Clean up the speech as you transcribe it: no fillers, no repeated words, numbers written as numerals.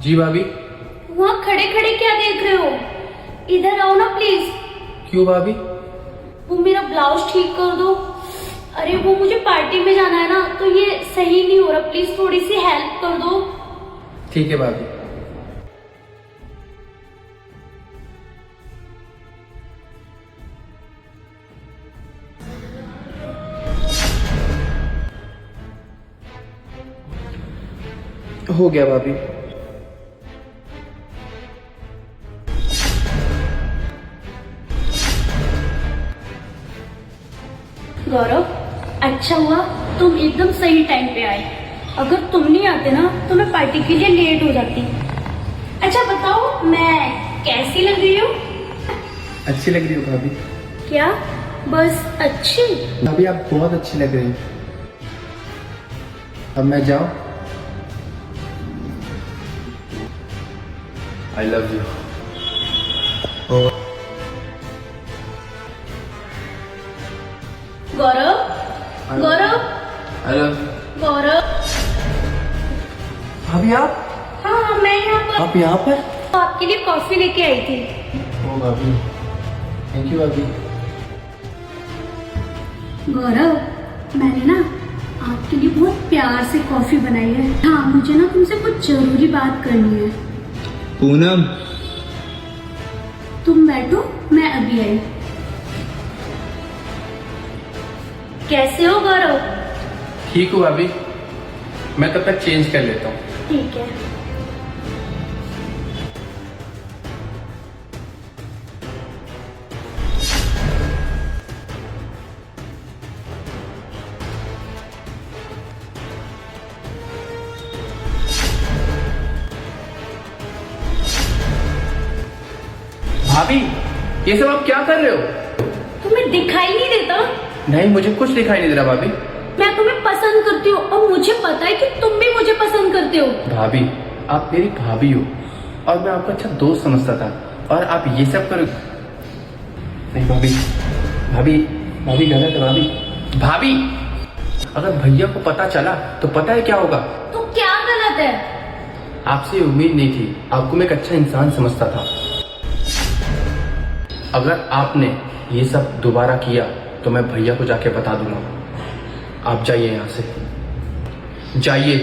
जी भाभी। वहाँ खड़े खड़े क्या देख रहे हो? इधर आओ ना प्लीज। क्यों भाभी? वो मेरा ब्लाउज ठीक कर दो। अरे वो मुझे पार्टी में जाना है ना, तो ये सही नहीं हो रहा, प्लीज थोड़ी सी हेल्प कर दो। ठीक है भाभी। हो गया भाभी। गौरव, अच्छा हुआ तुम एकदम सही टाइम पे आए। अगर तुम नहीं आते ना तो मैं पार्टी के लिए लेट हो जाती। अच्छा बताओ, मैं कैसी लग रही हूँ? अच्छी लग रही हो भाभी। क्या बस अच्छी? भाभी आप बहुत अच्छी लग रही हो। अब मैं जाऊं? I love you. Gaurav, Gaurav, hello Gaurav. भाभी आप? हाँ मैं यहाँ पर आप यहाँ पर? आपके लिए कॉफी लेके आई थी। ओ भाभी, थैंक यू भाभी। गौरव, मैंने ना आपके लिए बहुत प्यार से कॉफी बनाई है। हाँ मुझे ना तुमसे कुछ जरूरी बात करनी है। पूनम। तुम बैठो, मैं अभी आई। कैसे हो गौरव? ठीक हूँ भाभी, मैं तब तक चेंज कर लेता हूँ। ठीक है। भाभी ये सब आप क्या कर रहे हो? तुम्हें दिखाई नहीं देता? नहीं, मुझे कुछ दिखाई नहीं दे रहा भाभी। मैं तुम्हें पसंद करती हूँ और मुझे पता है कि तुम भी मुझे पसंद करते हो। भाभी आप मेरी भाभी हो और मैं आपका अच्छा दोस्त समझता था, और आप ये सब करो। नहीं भाभी, भाभी भाभी गलत है भाभी। भाभी अगर भैया को पता चला तो पता है क्या होगा? तो क्या गलत है? आपसे उम्मीद नहीं थी, आपको मैं एक अच्छा इंसान समझता था। अगर आपने ये सब दोबारा किया तो मैं भैया को जाके बता दूंगा। आप जाइए यहाँ से, जाइए।